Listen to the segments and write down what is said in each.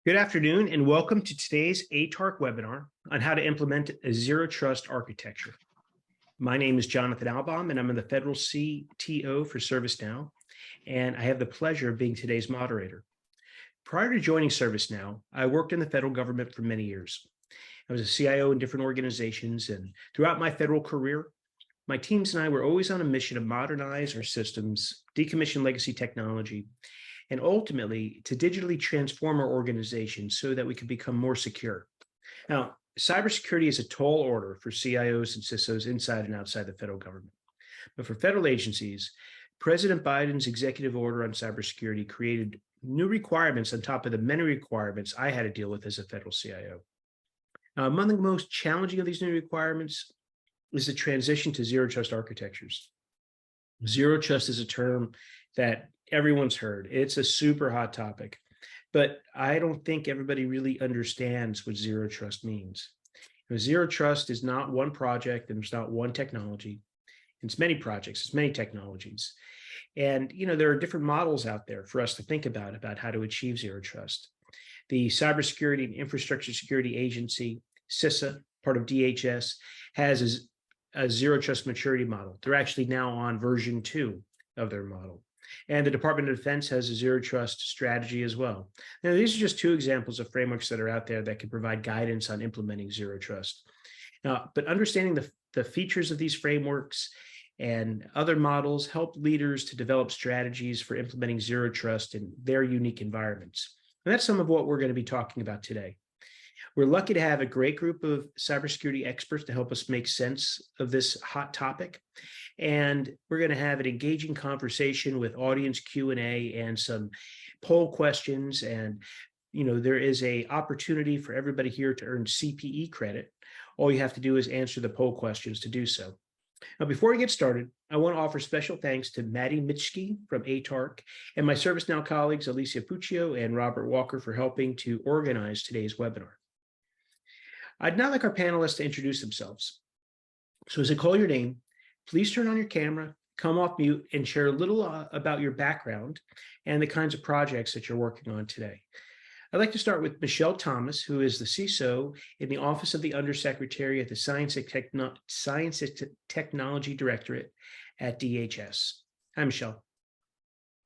Good afternoon and welcome to today's ATARC webinar on how to implement a zero trust architecture. My name is Jonathan Albaum and I'm the Federal CTO for ServiceNow, and I have the pleasure of being today's moderator. Prior to joining ServiceNow, I worked in the federal government for many years. I was a CIO in different organizations, and throughout my federal career, my teams and I were always on a mission to modernize our systems, decommission legacy technology, and ultimately to digitally transform our organization so that we could become more secure. Now, cybersecurity is a tall order for CIOs and CISOs inside and outside the federal government. But for federal agencies, President Biden's executive order on cybersecurity created new requirements on top of the many requirements I had to deal with as a federal CIO. Now, among the most challenging of these new requirements is the transition to zero trust architectures. Zero trust is a term that everyone's heard. It's a super hot topic, but I don't think everybody really understands what zero trust means. Zero trust is not one project and it's not one technology. It's many projects, it's many technologies. And there are different models out there for us to think about how to achieve zero trust. The Cybersecurity and Infrastructure Security Agency, CISA, part of DHS, has a zero trust maturity model. They're actually now on version 2 of their model. And the Department of Defense has a zero trust strategy as well. Now, these are just two examples of frameworks that are out there that can provide guidance on implementing zero trust. Now, but understanding the features of these frameworks and other models help leaders to develop strategies for implementing zero trust in their unique environments. And that's some of what we're going to be talking about today. We're lucky to have a great group of cybersecurity experts to help us make sense of this hot topic. And we're going to have an engaging conversation with audience Q&A and some poll questions. And, there is an opportunity for everybody here to earn CPE credit. All you have to do is answer the poll questions to do so. Now, before we get started, I want to offer special thanks to Maddie Mitschke from ATARC and my ServiceNow colleagues, Alicia Puccio and Robert Walker, for helping to organize today's webinar. I'd now like our panelists to introduce themselves. So as I call your name, please turn on your camera, come off mute, and share a little about your background and the kinds of projects that you're working on today. I'd like to start with Michelle Thomas, who is the CISO in the Office of the Undersecretary at the Science and Technology Directorate at DHS. Hi, Michelle.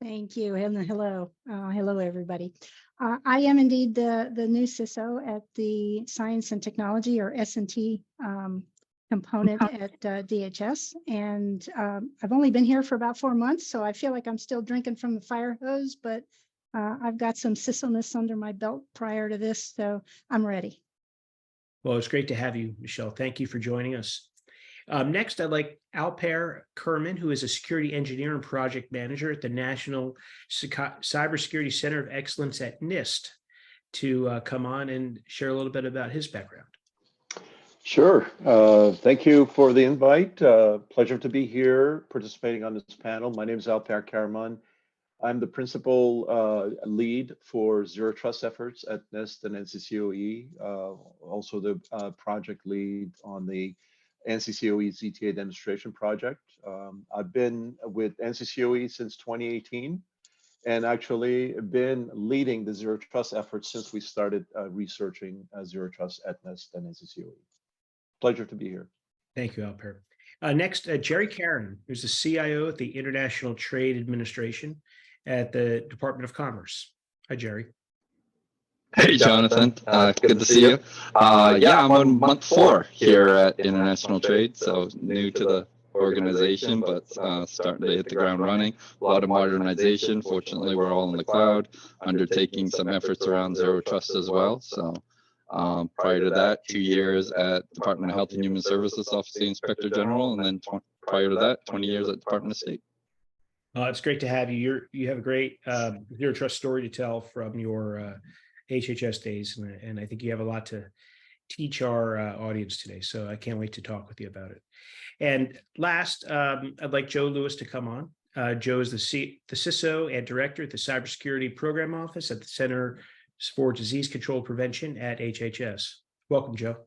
Thank you, and hello. Hello, everybody. I am indeed the new CISO at the Science and Technology, or S&T component at DHS. And I've only been here for about 4 months, so I feel like I'm still drinking from the fire hose, but I've got some CISO-ness under my belt prior to this, so I'm ready. Well, it's great to have you, Michelle. Thank you for joining us. Next, I'd like Alper Kerman, who is a security engineer and project manager at the National Cybersecurity Center of Excellence at NIST, to come on and share a little bit about his background. Sure. Thank you for the invite. Pleasure to be here participating on this panel. My name is Alper Kerman. I'm the principal lead for zero trust efforts at NIST and NCCOE, also the project lead on the NCCOE ZTA demonstration project. I've been with NCCOE since 2018 and actually been leading the zero trust efforts since we started researching zero trust at NIST and NCCOE. Pleasure to be here. Thank you, Alper. Next, Jerry Karen, who's the CIO at the International Trade Administration at the Department of Commerce. Hi, Jerry. Hey, Jonathan. Good to see you. Yeah, I'm on month 4 here at International Trade, so new to the organization, but starting to hit the ground running. A lot of modernization. Fortunately, we're all in the cloud, undertaking some efforts around zero trust as well. So prior to that, 2 years at Department of Health and Human Services, Office of the Inspector General, and then prior to that, 20 years at Department of State. It's great to have you. You have a great zero trust story to tell from your HHS days, and I think you have a lot to teach our audience today. So I can't wait to talk with you about it. And last, I'd like Joe Lewis to come on. Joe is the CISO and director at the Cybersecurity Program Office at the Center for Disease Control Prevention at HHS. Welcome, Joe.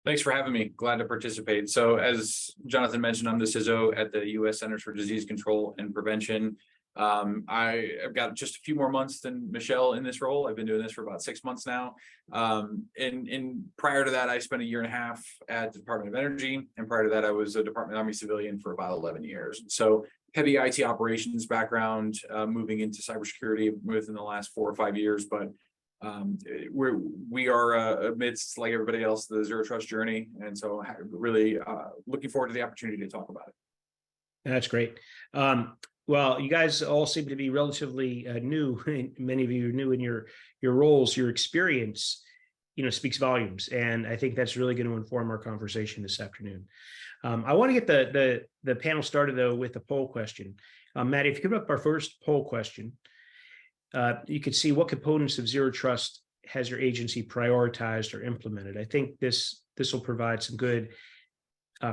Thanks for having me. Glad to participate. So as Jonathan mentioned, I'm the CISO at the U.S. Centers for Disease Control and Prevention. I've got just a few more months than Michelle in this role. I've been doing this for about 6 months now. And prior to that, I spent a year and a half at the Department of Energy. And prior to that, I was a Department of Army civilian for about 11 years. So heavy IT operations background, moving into cybersecurity within the last 4 or 5 years. But we are amidst, like everybody else, the Zero Trust journey. And so really looking forward to the opportunity to talk about it. That's great. Well, you guys all seem to be relatively new. Many of you are new in your roles. Your experience, speaks volumes, and I think that's really going to inform our conversation this afternoon. I want to get the panel started though with a poll question. Maddie, if you give up our first poll question, you could see what components of Zero Trust has your agency prioritized or implemented. I think this will provide some good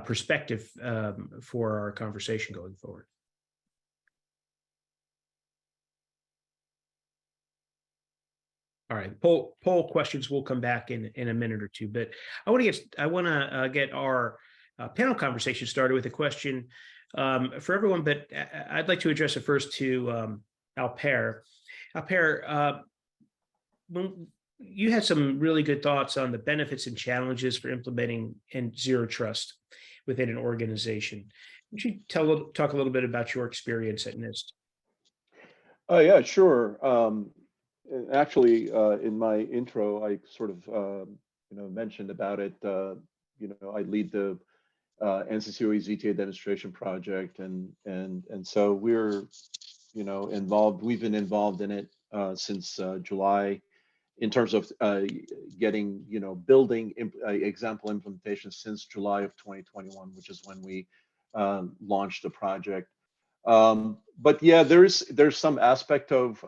perspective for our conversation going forward. All right, poll questions will come back in a minute or two, but I want to get our panel conversation started with a question for everyone. But I'd like to address it first to Alper. Alper, you had some really good thoughts on the benefits and challenges for implementing Zero Trust within an organization. Would you talk a little bit about your experience at NIST? Yeah, sure. Actually, in my intro, I sort of mentioned about it. I lead the NCCOE ZTA demonstration project, and so we're involved. We've been involved in it since July, in terms of getting building example implementation since July of 2021, which is when we launched the project. But yeah, there's some aspect of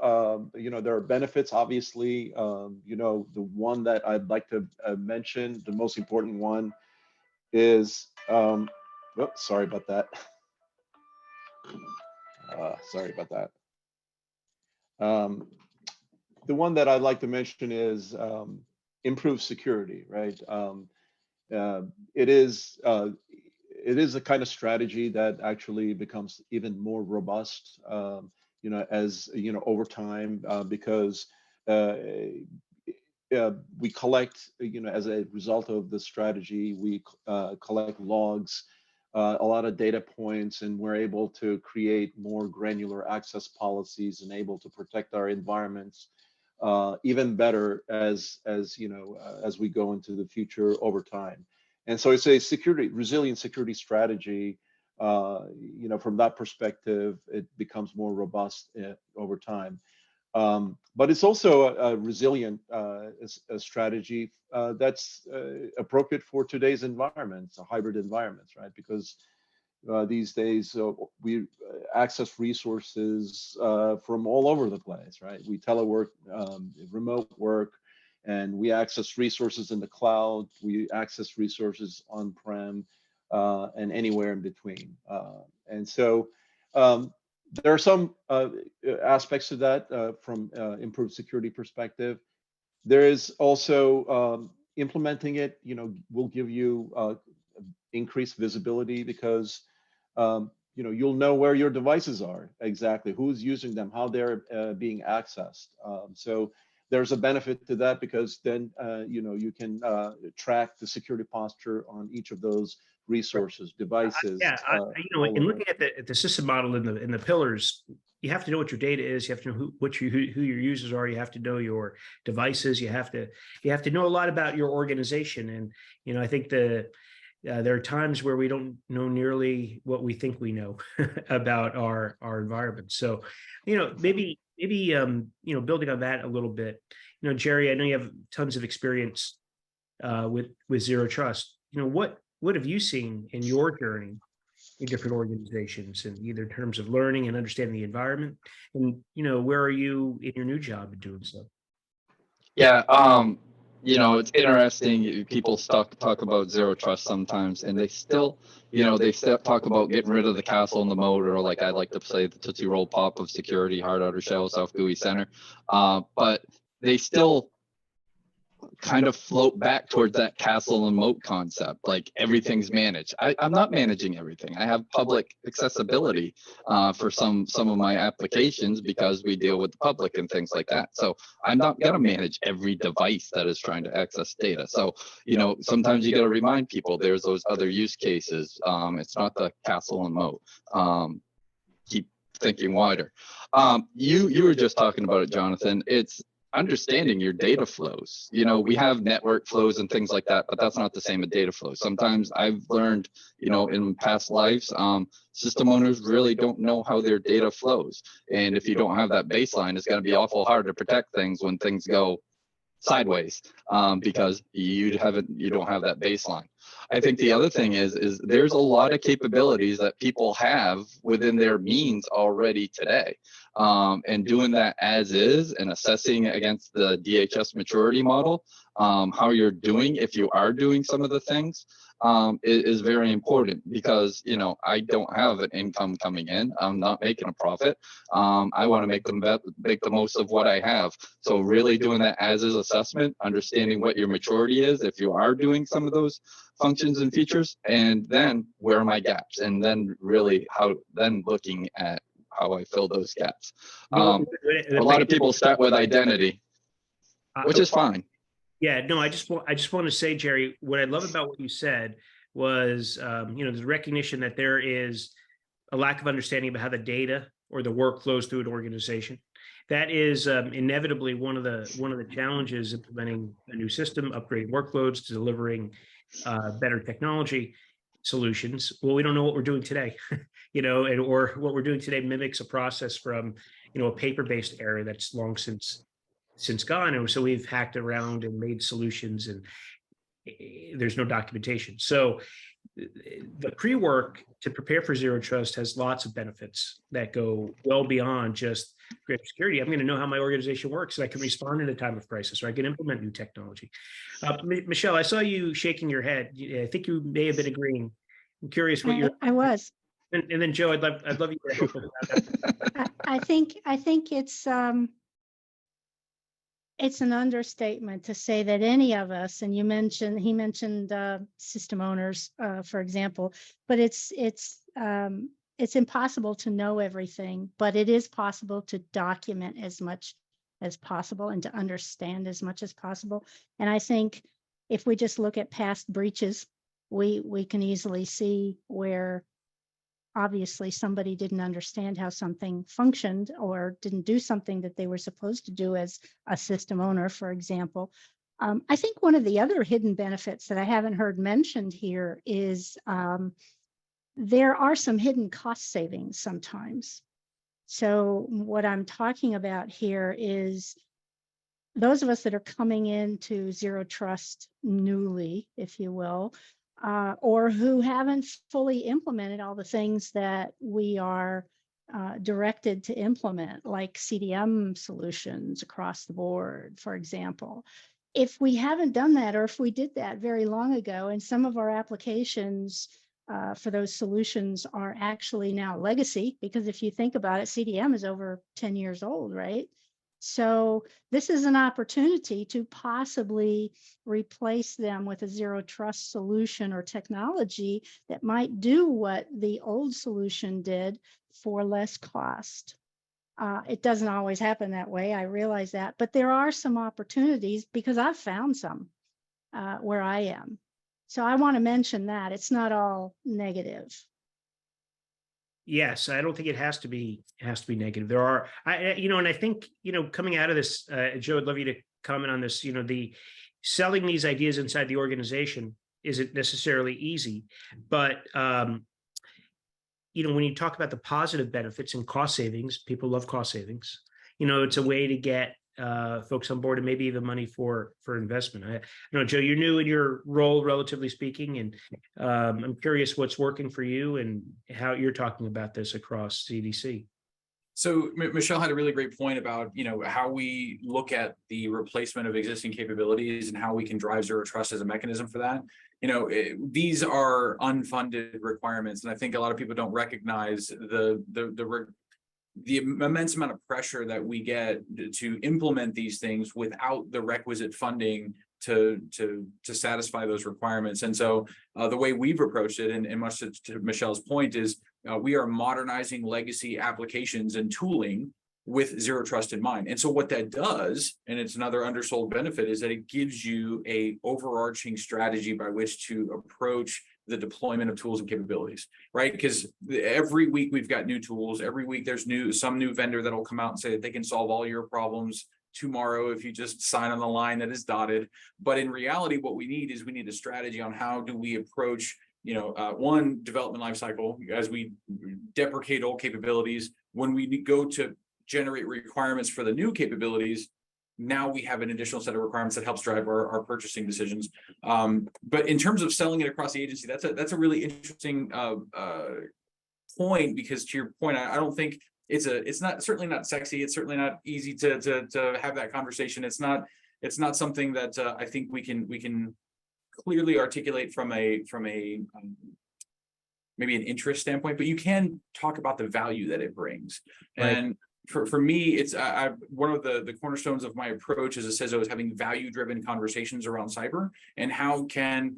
there are benefits, obviously. The one that I'd like to mention, the most important one, is sorry about that. Sorry about that. The one that I'd like to mention is improved security, right? It is a kind of strategy that actually becomes even more robust, as over time, because we collect, as a result of the strategy, we collect logs, a lot of data points, and we're able to create more granular access policies and able to protect our environments even better as we go into the future over time. And so it's a resilient security strategy. From that perspective, it becomes more robust over time. But it's also a resilient strategy that's appropriate for today's environments, hybrid environments, right? Because these days we access resources from all over the place, right? We telework, remote work, and we access resources in the cloud. We access resources on-prem and anywhere in between. And so there are some aspects of that from improved security perspective. There is also implementing it, will give you increased visibility, because you'll know where your devices are exactly, who's using them, how they're being accessed. So there's a benefit to that, because then you can track the security posture on each of those resources, devices. In looking at the system model in the pillars, you have to know what your data is. You have to know who your users are. You have to know your devices. You have to know a lot about your organization. And I think there are times where we don't know nearly what we think we know about our environment. So, maybe building on that a little bit, Jerry, I know you have tons of experience with Zero Trust. What have you seen in your journey in different organizations, and either in terms of learning and understanding the environment, and where are you in your new job in doing so? Yeah, it's interesting. People talk about Zero Trust sometimes, and they still talk about getting rid of the castle and the moat, or like I like to say, the Tootsie Roll Pop of security, hard outer shell, South GUI center. But they still kind of float back towards that castle and moat concept, like everything's managed. I'm not managing everything. I have public accessibility for some of my applications because we deal with the public and things like that. So I'm not going to manage every device that is trying to access data. So, you know, sometimes you got to remind people there's those other use cases. It's not the castle and moat. Keep thinking wider. You were just talking about it, Jonathan. It's understanding your data flows. You know, we have network flows and things like that, but that's not the same as data flows. Sometimes I've learned, you know, in past lives, system owners really don't know how their data flows. And if you don't have that baseline, it's going to be awful hard to protect things when things go sideways, because you don't have that baseline. I think the other thing is there's a lot of capabilities that people have within their means already today. And doing that as is and assessing against the DHS maturity model, how you're doing, if you are doing some of the things, is very important, because, you know, I don't have an income coming in. I'm not making a profit. I want to make the most of what I have. So really doing that as is assessment, understanding what your maturity is, if you are doing some of those functions and features, and then where are my gaps, and then really looking at how I fill those gaps. A lot of people start with identity, which is fine. Yeah, no, I just want to say, Jerry, what I love about what you said was, you know, there's recognition that there is a lack of understanding about how the data or the work flows through an organization. That is inevitably one of the challenges implementing a new system, upgrading workloads, delivering better technology solutions. Well, we don't know what we're doing today, you know, or what we're doing today mimics a process from, you know, a paper-based era that's long since gone. And so we've hacked around and made solutions, and there's no documentation. So the pre-work to prepare for zero trust has lots of benefits that go well beyond just great security. I'm going to know how my organization works, so I can respond in a time of crisis, or I can implement new technology. Michelle, I saw you shaking your head. I think you may have been agreeing. I'm curious what I was. And then Joe, I'd love you to help with that. I think it's an understatement to say that any of us, and he mentioned system owners, for example, but it's impossible to know everything, but it is possible to document as much as possible and to understand as much as possible. And I think if we just look at past breaches, we can easily see where obviously somebody didn't understand how something functioned or didn't do something that they were supposed to do as a system owner, for example. I think one of the other hidden benefits that I haven't heard mentioned here is there are some hidden cost savings sometimes. So what I'm talking about here is those of us that are coming into zero trust newly, if you will, or who haven't fully implemented all the things that we are directed to implement, like CDM solutions across the board, for example. If we haven't done that, or if we did that very long ago, and some of our applications for those solutions are actually now legacy, because if you think about it, CDM is over 10 years old, right? So this is an opportunity to possibly replace them with a zero trust solution or technology that might do what the old solution did for less cost. It doesn't always happen that way, I realize that, but there are some opportunities because I've found some where I am. So I want to mention that it's not all negative. Yes, I don't think it has to be negative. There are, and I think, coming out of this, Joe, I'd love you to comment on this. The selling these ideas inside the organization isn't necessarily easy, but when you talk about the positive benefits and cost savings, people love cost savings. It's a way to get folks on board and maybe even money for investment. I know, Joe, you're new in your role, relatively speaking, and I'm curious what's working for you and how you're talking about this across CDC. So Michelle had a really great point about, how we look at the replacement of existing capabilities and how we can drive zero trust as a mechanism for that. These are unfunded requirements, and I think a lot of people don't recognize the immense amount of pressure that we get to implement these things without the requisite funding to satisfy those requirements. And so the way we've approached it, and much to Michelle's point, is we are modernizing legacy applications and tooling with zero trust in mind. And so what that does, and it's another undersold benefit, is that it gives you a overarching strategy by which to approach the deployment of tools and capabilities, right? Because every week we've got new tools. Every week there's some new vendor that'll come out and say that they can solve all your problems tomorrow if you just sign on the line that is dotted. But in reality, what we need is we need a strategy on how do we approach, one, development lifecycle as we deprecate old capabilities. When we go to generate requirements for the new capabilities, now we have an additional set of requirements that helps drive our purchasing decisions. But in terms of selling it across the agency, that's a really interesting point, because to your point, I don't think it's not, certainly not sexy. It's certainly not easy to have that conversation. It's not something that I think we can clearly articulate from a maybe an interest standpoint, but you can talk about the value that it brings. Right. And for me, it's one of the cornerstones of my approach as a CISO is having value-driven conversations around cyber, and how can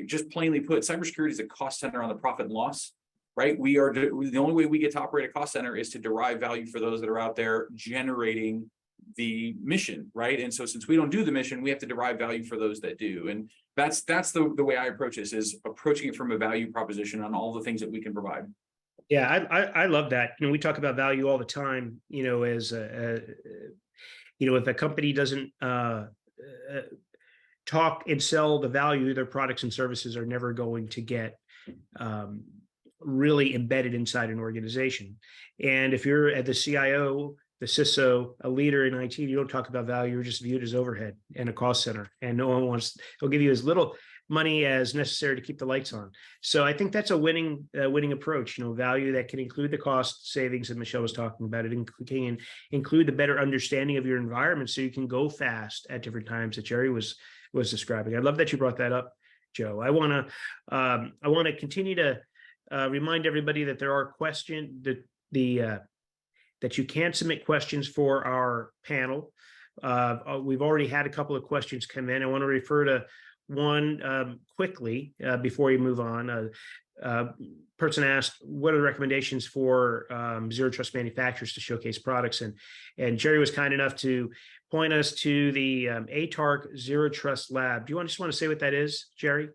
just plainly put, cybersecurity is a cost center on the profit and loss, right? The only way we get to operate a cost center is to derive value for those that are out there generating the mission, right? And so since we don't do the mission, we have to derive value for those that do. And that's the way I approach this, is approaching it from a value proposition on all the things that we can provide. Yeah, I love that. We talk about value all the time, as if a company doesn't talk and sell the value, their products and services are never going to get really embedded inside an organization. And if you're at the CIO, the CISO, a leader in IT, you don't talk about value, you're just viewed as overhead and a cost center. And no one wants, they'll give you as little money as necessary to keep the lights on. So I think that's a winning approach, value that can include the cost savings that Michelle was talking about. It can include the better understanding of your environment so you can go fast at different times that Jerry was describing. I love that you brought that up, Joe. I want to continue to remind everybody that there are questions that you can submit questions for our panel. We've already had a couple of questions come in. I want to refer to one quickly before we move on. Person asked, what are the recommendations for zero trust manufacturers to showcase products? And Jerry was kind enough to point us to the ATARC Zero Trust Lab. Do you just want to say what that is, Jerry?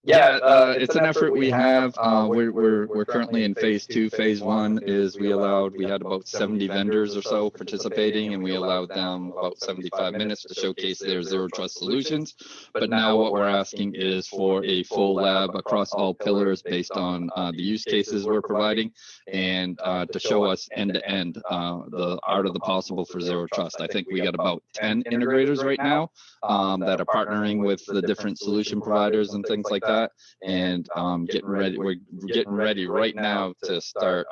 Yeah, it's an effort we have. We're currently in phase 2. Phase 1 is we had about 70 vendors or so participating, and we allowed them about 75 minutes to showcase their zero trust solutions. But now what we're asking is for a full lab across all pillars based on the use cases we're providing, and to show us end to end the art of the possible for zero trust. I think we got about 10 integrators right now that are partnering with the different solution providers and things like that. And getting ready. We're getting ready right now to start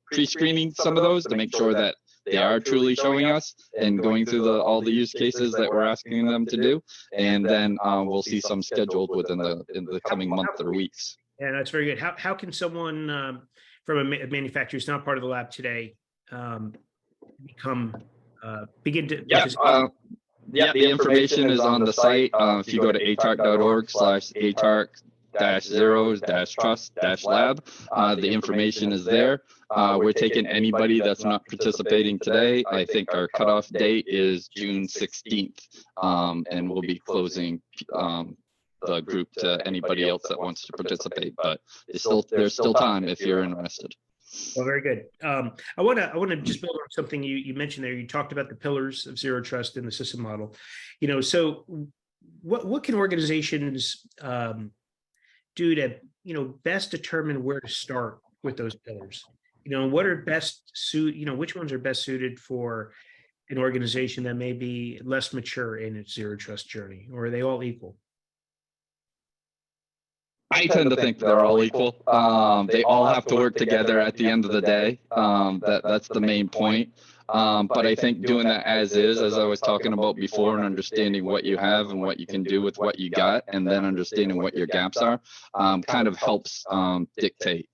pre-screening some of those to make sure that they are truly showing us and going through all the use cases that we're asking them to do. And then we'll see some scheduled in the coming month or weeks. Yeah, that's very good. How can someone from a manufacturer who's not part of the lab today begin to? Yeah, the information is on the site. If you go to atarc.org/ATARC-0-trust-lab, the information is there. We're taking anybody that's not participating today. I think our cutoff date is June 16th, and we'll be closing the group to anybody else that wants to participate. But there's still time if you're interested. Well, very good. I want to just build on something you mentioned there. You talked about the pillars of zero trust in the system model. So what can organizations do to best determine where to start with those pillars? What are which ones are best suited for an organization that may be less mature in its zero trust journey, or are they all equal? I tend to think they're all equal. They all have to work together at the end of the day. That's the main point. But I think doing that as is, as I was talking about before, and understanding what you have and what you can do with what you got, and then understanding what your gaps are, kind of helps dictate.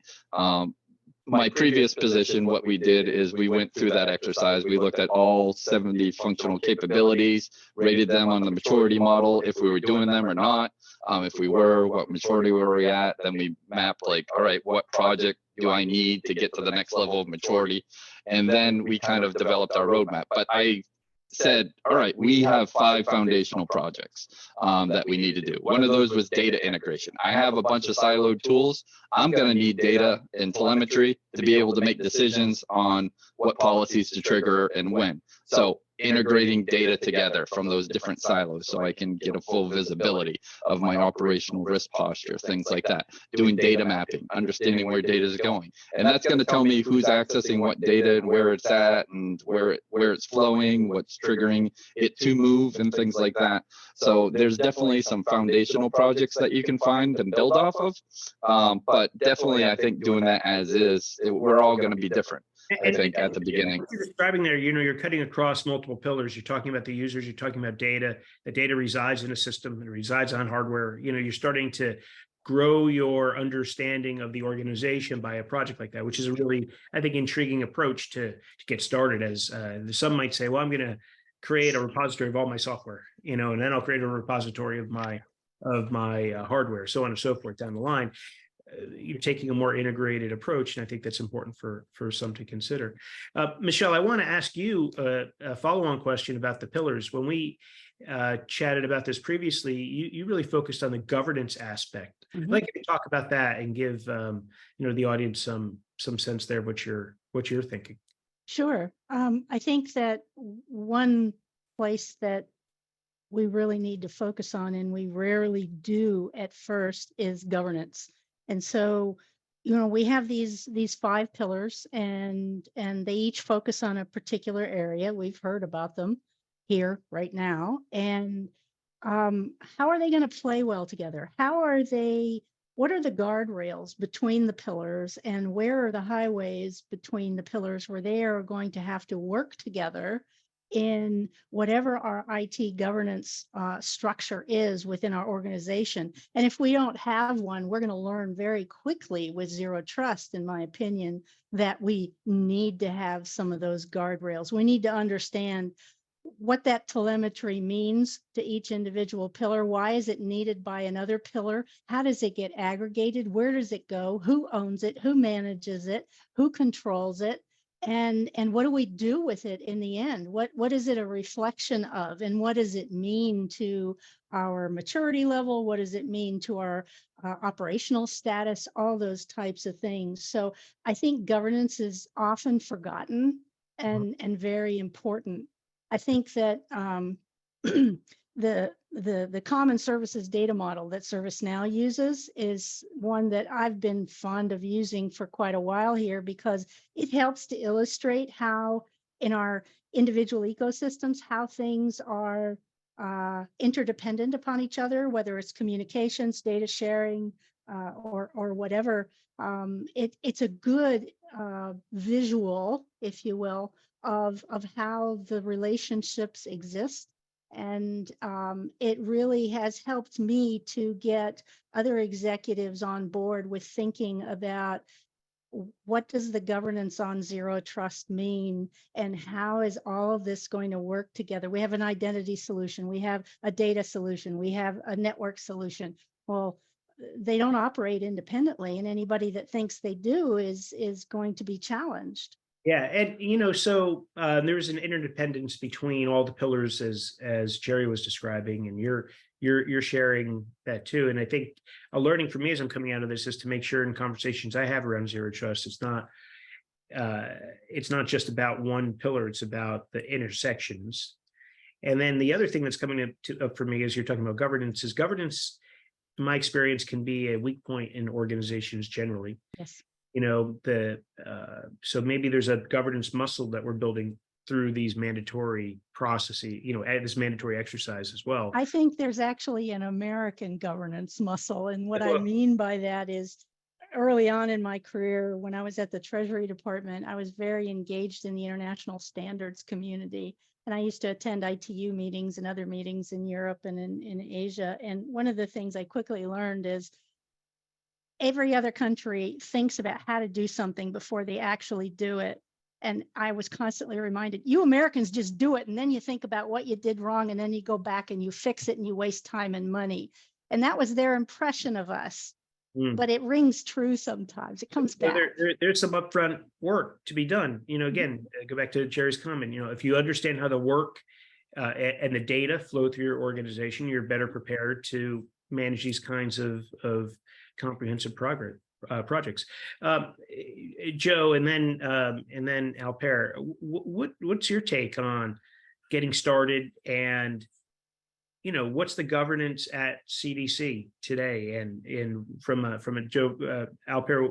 my previous position, what we did is we went through that exercise. We looked at all 70 functional capabilities, rated them on the maturity model, if we were doing them or not. If we were, what maturity were we at? Then we mapped like, all right, what project do I need to get to the next level of maturity? And then we kind of developed our roadmap. But I said, all right, we have 5 foundational projects that we need to do. One of those was data integration. I have a bunch of siloed tools. I'm going to need data and telemetry to be able to make decisions on what policies to trigger and when. So integrating data together from those different silos so I can get a full visibility of my operational risk posture, things like that. Doing data mapping, understanding where data is going. And that's going to tell me who's accessing what data and where it's at and where it's flowing, what's triggering it to move and things like that. So there's definitely some foundational projects that you can find and build off of. But definitely, I think doing that as is, we're all going to be different. I think at the beginning. What you're describing there, you're cutting across multiple pillars. You're talking about the users, you're talking about data. The data resides in a system, it resides on hardware. You're starting to grow your understanding of the organization by a project like that, which is a really, I think, intriguing approach to get started. As some might say, well, I'm going to create a repository of all my software, and then I'll create a repository of my hardware, so on and so forth down the line. You're taking a more integrated approach, and I think that's important for some to consider. Michelle, I want to ask you a follow-on question about the pillars. When we chatted about this previously, you really focused on the governance aspect. I'd like you to talk about that and give the audience some sense there what you're thinking. Sure. I think that one place that we really need to focus on, and we rarely do at first, is governance. And so, we have these 5 pillars, and they each focus on a particular area. We've heard about them here right now. And how are they going to play well together? What are the guardrails between the pillars, and where are the highways between the pillars where they are going to have to work together in whatever our IT governance structure is within our organization? And if we don't have one, we're going to learn very quickly with Zero Trust, in my opinion, that we need to have some of those guardrails. We need to understand what that telemetry means to each individual pillar. Why is it needed by another pillar? How does it get aggregated? Where does it go? Who owns it? Who manages it? Who controls it? And what do we do with it in the end? What is it a reflection of? And what does it mean to our maturity level? What does it mean to our operational status? All those types of things. So I think governance is often forgotten and very important. I think that the common services data model that ServiceNow uses is one that I've been fond of using for quite a while here, because it helps to illustrate how in our individual ecosystems, how things are interdependent upon each other, whether it's communications, data sharing, or whatever. It's a good visual, if you will, of how the relationships exist. And it really has helped me to get other executives on board with thinking about what does the governance on Zero Trust mean, and how is all of this going to work together? We have an identity solution, we have a data solution, we have a network solution. Well, they don't operate independently, and anybody that thinks they do is going to be challenged. Yeah, and so there's an interdependence between all the pillars, as Jerry was describing, and you're sharing that too. And I think a learning for me as I'm coming out of this is to make sure in conversations I have around Zero Trust, it's not just about one pillar; it's about the intersections. And then the other thing that's coming up for me as you're talking about governance is governance. In my experience, can be a weak point in organizations generally. Yes. So maybe there's a governance muscle that we're building through these mandatory processes, this mandatory exercise as well. I think there's actually an American governance muscle. And what I mean by that is, early on in my career, when I was at the Treasury Department, I was very engaged in the international standards community. And I used to attend ITU meetings and other meetings in Europe and in Asia. And one of the things I quickly learned is every other country thinks about how to do something before they actually do it. And I was constantly reminded, you Americans just do it. And then you think about what you did wrong. And then you go back and you fix it and you waste time and money. And that was their impression of us. Mm. But it rings true sometimes. It comes back. There's some upfront work to be done. Again, go back to Jerry's comment. If you understand how the work and the data flow through your organization, you're better prepared to manage these kinds of comprehensive projects. Joe, and then Alper, what's your take on getting started, and what's the governance at CDC today? And from a Joe, Alper,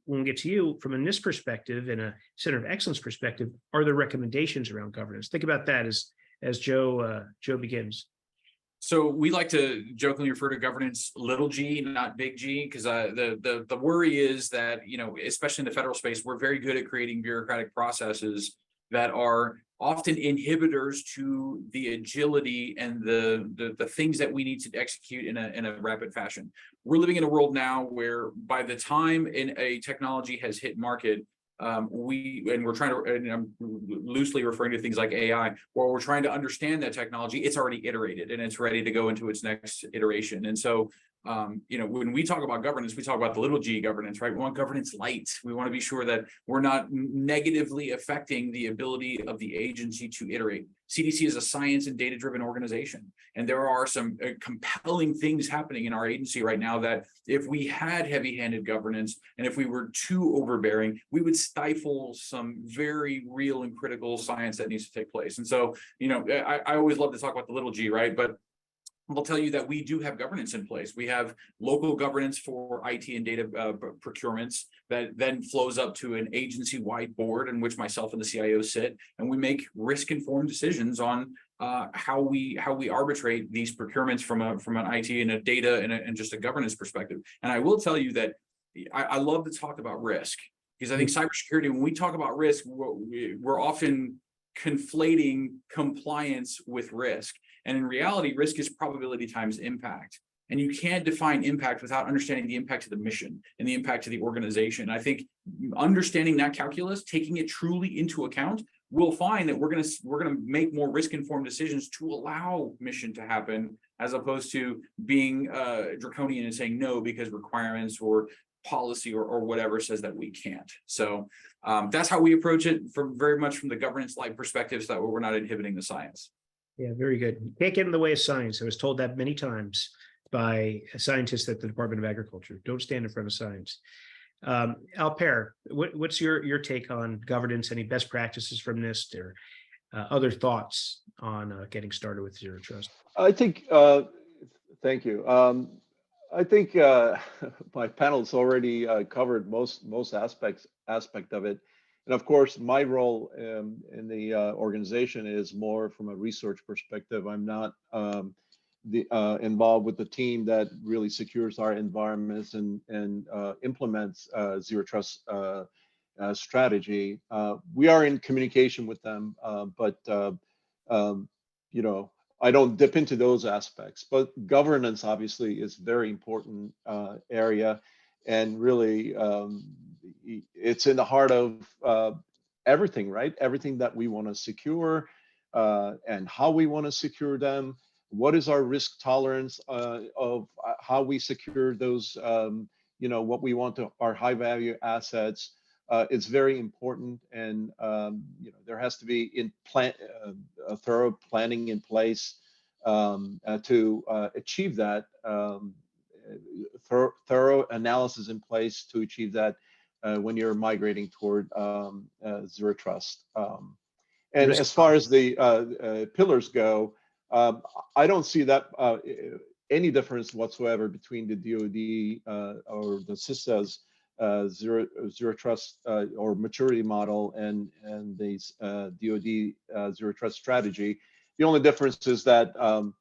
when we get to you from a NIST perspective and a Center of Excellence perspective, are there recommendations around governance? Think about that as Joe begins. So we like to jokingly refer to governance little g, not big G, because the worry is that, especially in the federal space, we're very good at creating bureaucratic processes that are often inhibitors to the agility and the things that we need to execute in a rapid fashion. We're living in a world now where by the time a technology has hit market, we're trying to, and I'm loosely referring to things like AI, where we're trying to understand that technology, it's already iterated and it's ready to go into its next iteration. And so, when we talk about governance, we talk about the little g governance, right? We want governance light. We want to be sure that we're not negatively affecting the ability of the agency to iterate. CDC is a science and data-driven organization, and there are some compelling things happening in our agency right now that if we had heavy-handed governance and if we were too overbearing, we would stifle some very real and critical science that needs to take place. And so, I always love to talk about the little g, right? But I'll tell you that we do have governance in place. We have local governance for IT and data procurements that then flows up to an agency-wide board in which myself and the CIO sit, and we make risk-informed decisions on how we arbitrate these procurements from an IT and a data and just a governance perspective. And I will tell you that I love to talk about risk, because I think cybersecurity, when we talk about risk, we're often conflating compliance with risk. And in reality, risk is probability times impact. And you can't define impact without understanding the impact to the mission and the impact to the organization. I think understanding that calculus, taking it truly into account, we'll find that we're gonna make more risk-informed decisions to allow mission to happen, as opposed to being draconian and saying no because requirements or policy or whatever says that we can't. So that's how we approach it, very much from the governance light perspective, so that we're not inhibiting the science. Yeah, very good. Can't get in the way of science. I was told that many times by scientists at the Department of Agriculture. Don't stand in front of science. Alper, what's your take on governance? Any best practices from NIST, or other thoughts on getting started with Zero Trust? I think, thank you. I think my panel's already covered most aspect of it. And of course, my role in the organization is more from a research perspective. I'm not involved with the team that really secures our environments and implements Zero Trust strategy. We are in communication with them, but I don't dip into those aspects. But governance obviously is a very important area, and really it's in the heart of everything, right? Everything that we want to secure and how we want to secure them. What is our risk tolerance of how we secure those, what we want to, our high value assets. It's very important, and there has to be a thorough planning in place to achieve that, thorough analysis in place to achieve that when you're migrating toward Zero Trust. And as far as the pillars go, I don't see that any difference whatsoever between the DoD or the CISA's Zero Trust or maturity model and the DoD Zero Trust strategy. The only difference is that a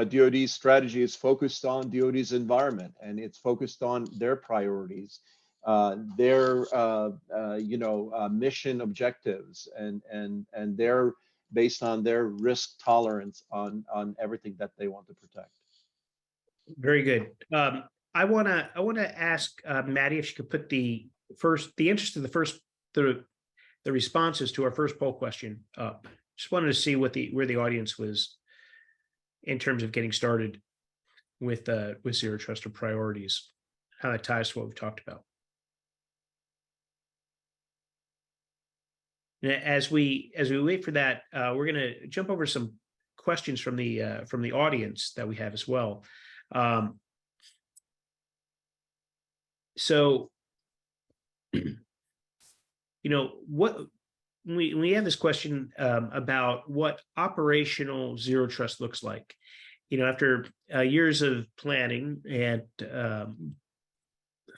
DoD strategy is focused on DoD's environment, and it's focused on their priorities, their mission objectives, and they're based on their risk tolerance on everything that they want to protect. Very good. I wanna ask Maddie if she could put the interest of the responses to our first poll question up. Just wanted to see where the audience was in terms of getting started with zero trust or priorities, how that ties to what we've talked about. As we wait for that, we're going to jump over some questions from the audience that we have as well. So, what we have this question about what operational zero trust looks like. After years of planning and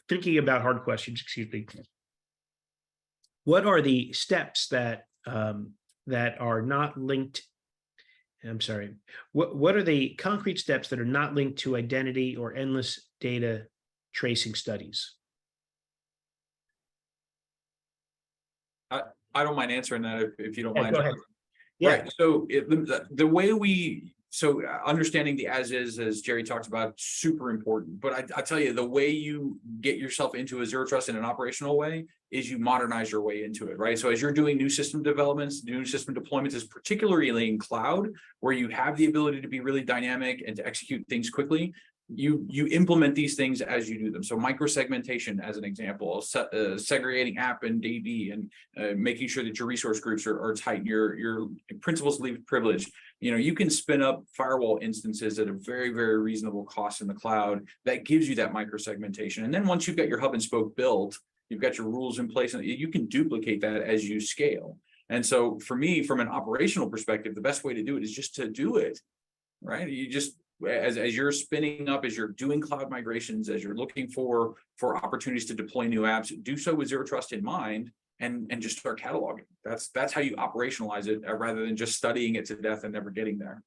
thinking about hard questions, excuse me, what are the steps that are not linked? I'm sorry. What are the concrete steps that are not linked to identity or endless data tracing studies? I don't mind answering that if you don't mind. Go ahead. Yeah. Right. So the way understanding the as is, as Jerry talked about, super important. But I tell you, the way you get yourself into a zero trust in an operational way is you modernize your way into it, right? So as you're doing new system developments, new system deployments, is particularly in cloud, where you have the ability to be really dynamic and to execute things quickly. You implement these things as you do them. So microsegmentation, as an example, segregating app and DB, and making sure that your resource groups are tight, your principals leave privilege. You can spin up firewall instances at a very, very reasonable cost in the cloud that gives you that microsegmentation. And then once you've got your hub and spoke built, you've got your rules in place, and you can duplicate that as you scale. And so for me, from an operational perspective, the best way to do it is just to do it, right? You just, as you're spinning up, as you're doing cloud migrations, as you're looking for opportunities to deploy new apps, do so with zero trust in mind, and just start cataloging. That's how you operationalize it, rather than just studying it to death and never getting there.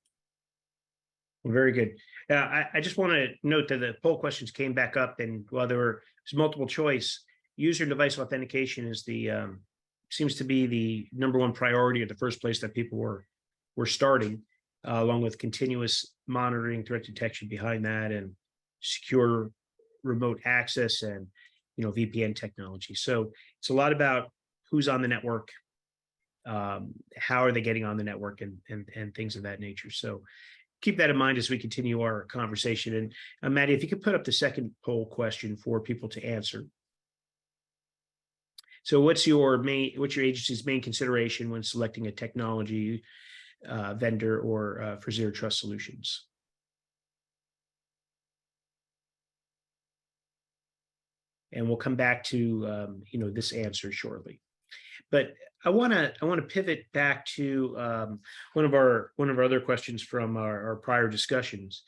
Very good. I just want to note that the poll questions came back up, and while there was multiple choice, user device authentication is seems to be the number one priority, or the first place that people were starting, along with continuous monitoring, threat detection behind that, and secure remote access, and VPN technology. So it's a lot about who's on the network, how are they getting on the network, and things of that nature. So keep that in mind as we continue our conversation. And Maddie, if you could put up the second poll question for people to answer. So what's your agency's main consideration when selecting a technology vendor or for zero trust solutions? And we'll come back to this answer shortly. But I want to pivot back to one of our other questions from our prior discussions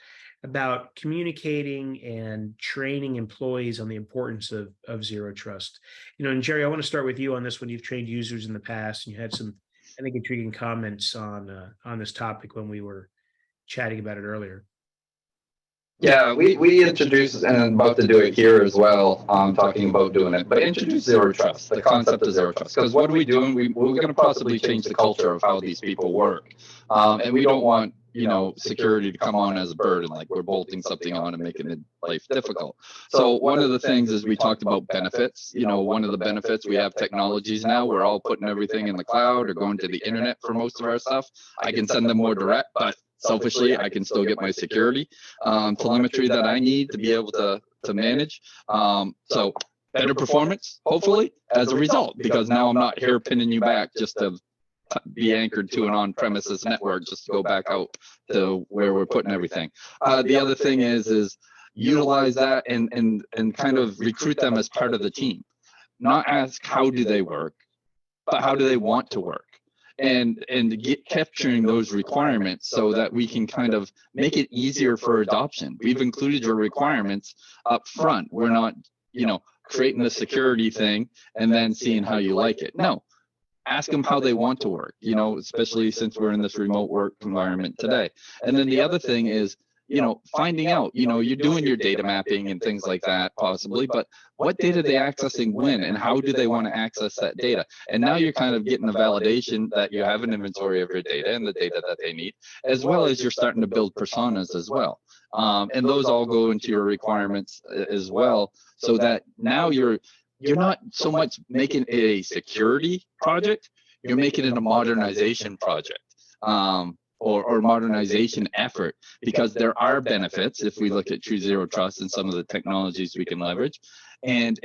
about communicating and training employees on the importance of zero trust. And Jerry, I want to start with you on this one. You've trained users in the past, and you had some, I think, intriguing comments on this topic when we were chatting about it earlier. Yeah, we introduced, and I'm about to do it here as well, talking about doing it, but introduce zero trust, the concept of zero trust. Because what are we doing? We're going to possibly change the culture of how these people work. And we don't want, security to come on as a burden, like we're bolting something on and making life difficult. So one of the things is we talked about benefits. One of the benefits, we have technologies now. We're all putting everything in the cloud or going to the internet for most of our stuff. I can send them more direct, but selfishly, I can still get my security telemetry that I need to be able to manage. So better performance, hopefully, as a result, because now I'm not here pinning you back just to be anchored to an on-premises network, just to go back out to where we're putting everything. The other thing is utilize that and kind of recruit them as part of the team. Not ask how do they work, but how do they want to work. And capturing those requirements so that we can kind of make it easier for adoption. We've included your requirements up front. We're not, creating the security thing and then seeing how you like it. No, ask them how they want to work, especially since we're in this remote work environment today. And then the other thing is finding out, you're doing your data mapping and things like that possibly, but what data are they accessing when, and how do they want to access that data? And now you're kind of getting a validation that you have an inventory of your data and the data that they need, as well as you're starting to build personas as well. And those all go into your requirements as well, so that now you're not so much making it a security project, you're making it a modernization project. Or modernization effort, because there are benefits if we look at True Zero Trust and some of the technologies we can leverage, and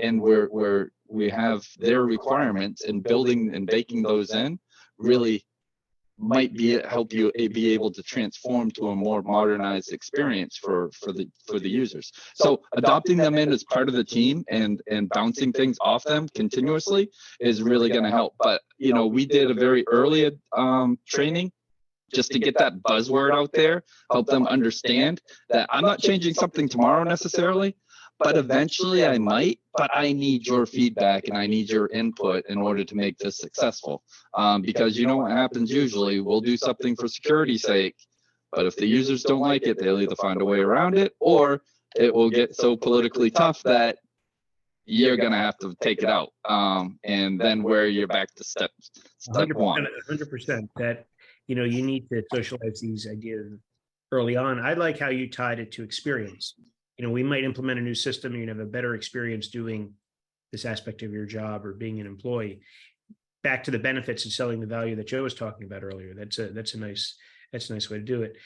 we have their requirements, and building and baking those in really might help you be able to transform to a more modernized experience for the users. So adopting them in as part of the team and bouncing things off them continuously is really going to help. But we did a very early training, just to get that buzzword out there, help them understand that I'm not changing something tomorrow necessarily, but eventually I might, but I need your feedback and I need your input in order to make this successful. Because what happens usually, we'll do something for security's sake, but if the users don't like it, they'll either find a way around it, or it will get so politically tough that you're going to have to take it out. And then where you're back to step 1. 100% that, you need to socialize these ideas early on. I like how you tied it to experience. We might implement a new system, and you have a better experience doing this aspect of your job or being an employee. Back to the benefits and selling the value that Joe was talking about earlier. That's a nice way to do it.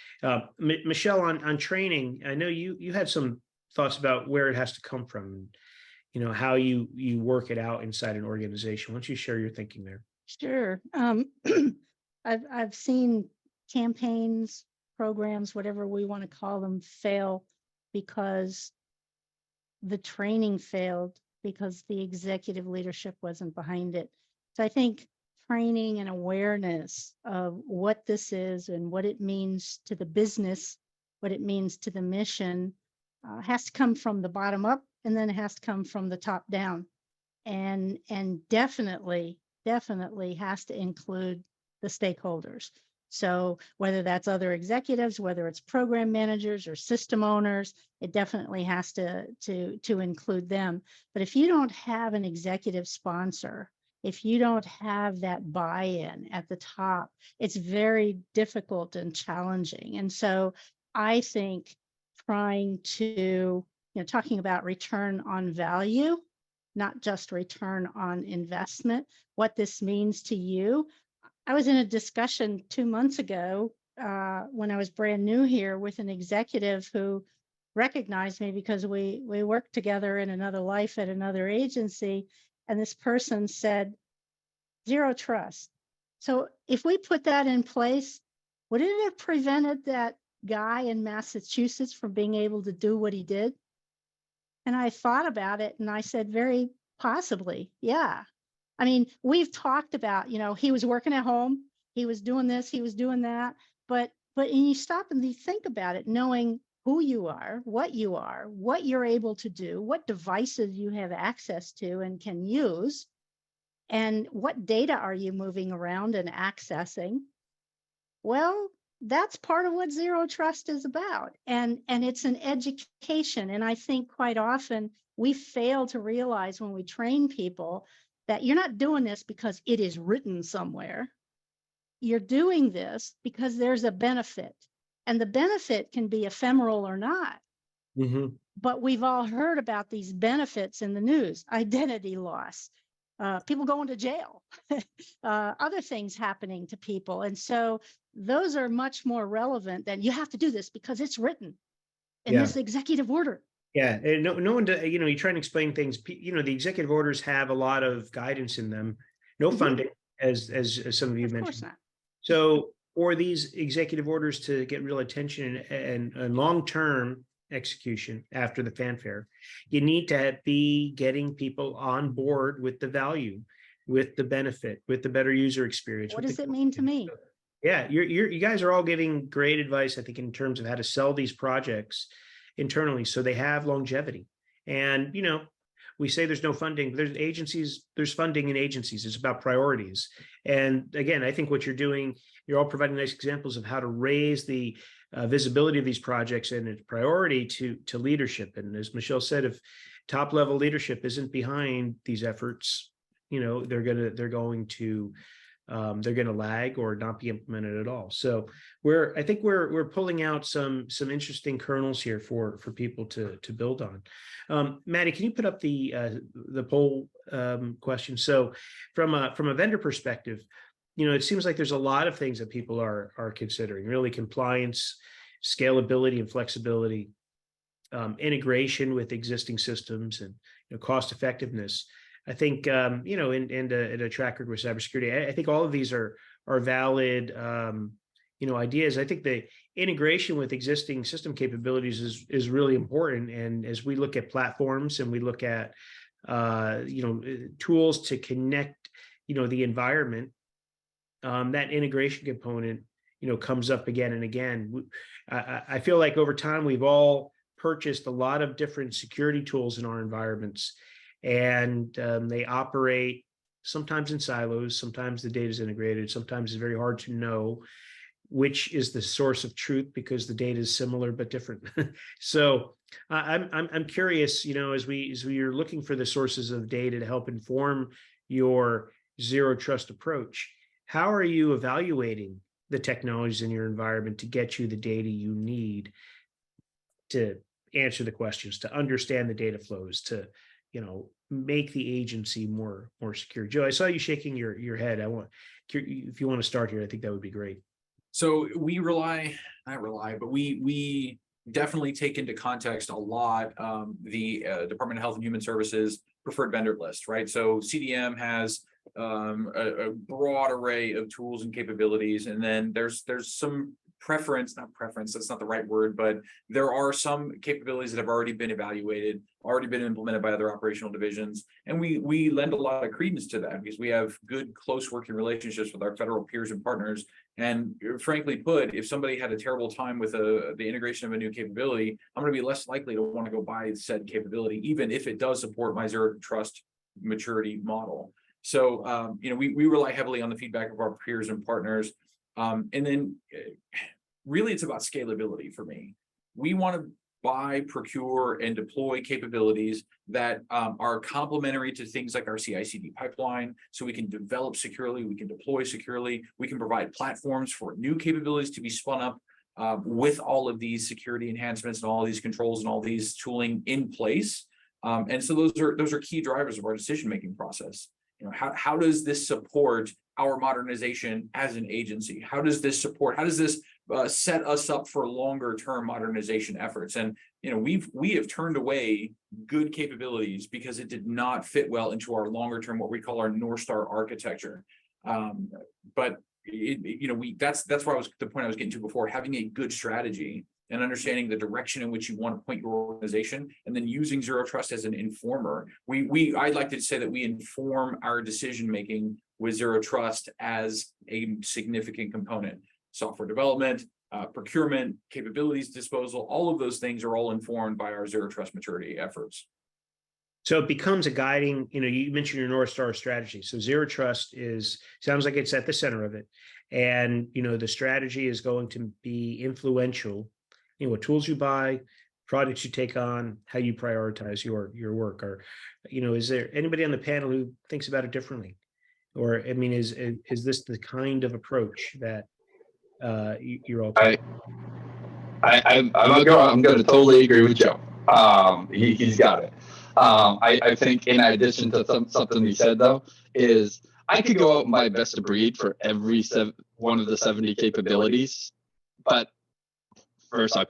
Michelle, on training, I know you had some thoughts about where it has to come from, how you work it out inside an organization. Why don't you share your thinking there? Sure. I've seen campaigns, programs, whatever we want to call them, fail because the training failed, because the executive leadership wasn't behind it. So I think training and awareness of what this is and what it means to the business, what it means to the mission, has to come from the bottom up, and then it has to come from the top down, and definitely has to include the stakeholders. So whether that's other executives, whether it's program managers or system owners, it definitely has to include them. But if you don't have an executive sponsor, if you don't have that buy-in at the top, it's very difficult and challenging. And so I think trying to, talking about return on value, not just return on investment, what this means to you. I was in a discussion 2 months ago when I was brand new here with an executive who recognized me because we worked together in another life at another agency. And this person said, zero trust. So if we put that in place, would it have prevented that guy in Massachusetts from being able to do what he did? And I thought about it and I said, very possibly, yeah. I mean, we've talked about, he was working at home, he was doing this, he was doing that, but you stop and you think about it, knowing who you are, what you're able to do, what devices you have access to and can use, and what data are you moving around and accessing. Well, that's part of what zero trust is about. And it's an education. And I think quite often we fail to realize when we train people that you're not doing this because it is written somewhere. You're doing this because there's a benefit. And the benefit can be ephemeral or not. Mm-hmm. But we've all heard about these benefits in the news: identity loss, people going to jail, other things happening to people. And so those are much more relevant than you have to do this because it's written in this executive order. Yeah, and no one, you try and explain things. The executive orders have a lot of guidance in them. No funding, as some of you mentioned. Of course not. So for these executive orders to get real attention and long-term execution after the fanfare, you need to be getting people on board with the value, with the benefit, with the better user experience. What does it mean to me? Yeah, you guys are all giving great advice, I think, in terms of how to sell these projects internally so they have longevity. And we say there's no funding, there's agencies, there's funding in agencies. It's about priorities. And again, I think what you're doing, you're all providing nice examples of how to raise the visibility of these projects and its priority to leadership. And as Michelle said, if top level leadership isn't behind these efforts, they're going to lag or not be implemented at all. So I think we're pulling out some interesting kernels here for people to build on. Maddie, can you put up the poll question? So from a vendor perspective, it seems like there's a lot of things that people are considering, really: compliance, scalability and flexibility, integration with existing systems, and cost effectiveness. I think and a track record with cybersecurity. I think all of these are valid ideas. I think the integration with existing system capabilities is really important. And as we look at platforms and we look at tools to connect the environment, that integration component comes up again and again. I feel like over time we've all purchased a lot of different security tools in our environments, and they operate sometimes in silos. Sometimes the data is integrated. Sometimes it's very hard to know which is the source of truth because the data is similar but different. So I'm curious, as we're looking for the sources of data to help inform your zero trust approach, how are you evaluating the technologies in your environment to get you the data you need to answer the questions, to understand the data flows, to make the agency more secure? Joe, I saw you shaking your head. If you want to start here, I think that would be great. So we we definitely take into context a lot the Department of Health and Human Services preferred vendor list, right? So CDM has a broad array of tools and capabilities, and then there's some not preference, that's not the right word, but there are some capabilities that have already been evaluated, already been implemented by other operational divisions. And we lend a lot of credence to that because we have good, close working relationships with our federal peers and partners. And frankly put, if somebody had a terrible time with the integration of a new capability, I'm going to be less likely to want to go buy said capability, even if it does support my zero trust maturity model. So, we rely heavily on the feedback of our peers and partners. And then really it's about scalability for me. We want to buy, procure, and deploy capabilities that are complementary to things like our CI/CD pipeline, so we can develop securely, we can deploy securely, we can provide platforms for new capabilities to be spun up with all of these security enhancements and all these controls and all these tooling in place. And so those are key drivers of our decision-making process. How does this support our modernization as an agency? How does this set us up for longer term modernization efforts? And we have turned away good capabilities because it did not fit well into our longer term, what we call our North Star architecture. But that's why the point I was getting to before: having a good strategy and understanding the direction in which you want to point your organization, and then using zero trust as an informer. I'd like to say that we inform our decision making with zero trust as a significant component. Software development, procurement, capabilities disposal, all of those things are all informed by our zero trust maturity efforts. So it becomes a guiding, you mentioned your North Star strategy. So zero trust sounds like it's at the center of it. And, the strategy is going to be influential. What tools you buy, projects you take on, how you prioritize your work. Or, is there anybody on the panel who thinks about it differently? Or, is this the kind of approach that you're all taking? I'm going to totally agree with Joe. He's got it. I think in addition to something he said, though, is I could go out and buy best of breed for every one of the 70 capabilities, but first, I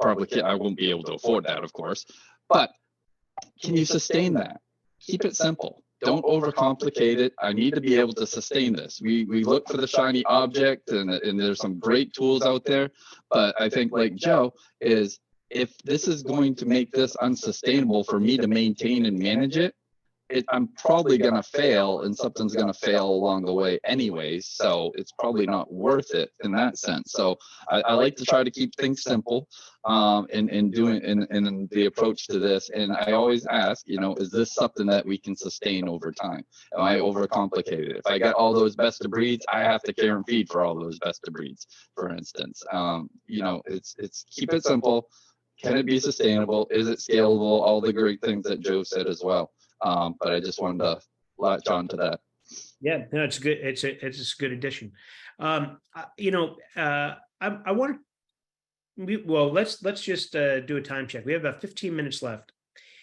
won't be able to afford that, of course. But can you sustain that? Keep it simple. Don't overcomplicate it. I need to be able to sustain this. We look for the shiny object, and there's some great tools out there. But I think, like Joe, is if this is going to make this unsustainable for me to maintain and manage it, I'm probably going to fail and something's going to fail along the way anyways. So it's probably not worth it in that sense. So I like to try to keep things simple in doing in the approach to this. And I always ask, you know, is this something that we can sustain over time? Am I overcomplicated? If I get all those best of breeds, I have to care and feed for all those best of breeds, for instance. You know, it's keep it simple. Can it be sustainable? Is it scalable? All the great things that Joe said as well. But I just wanted to latch on to that. Yeah, no, it's good. It's a good addition. You know, I want to, well, let's just do a time check. We have about 15 minutes left.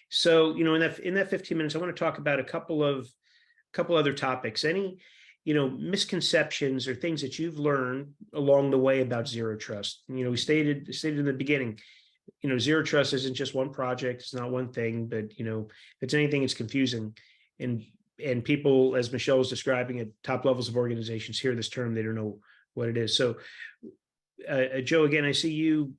So, you know, in that 15 minutes, I want to talk about a couple other topics. Any, you know, misconceptions or things that you've learned along the way about zero trust. You know, we stated in the beginning, you know, zero trust isn't just one project. It's not one thing, but, you know, if it's anything, it's confusing. And people, as Michelle was describing at top levels of organizations, hear this term, they don't know what it is. So, Joe, again, I see you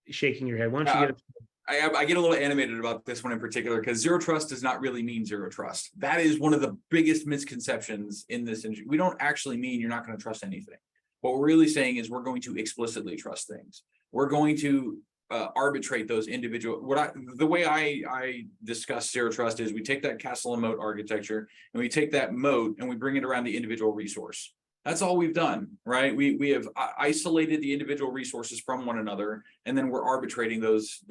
shaking your head. Why don't you get I get a little animated about this one in particular because zero trust does not really mean zero trust. That is one of the biggest misconceptions in this industry. We don't actually mean you're not going to trust anything. What we're really saying is we're going to explicitly trust things. We're going to arbitrate those individual. The way I discuss zero trust is we take that castle and moat architecture and we take that moat and we bring it around the individual resource. That's all we've done, right? We have isolated the individual resources from one another, and then we're arbitrating those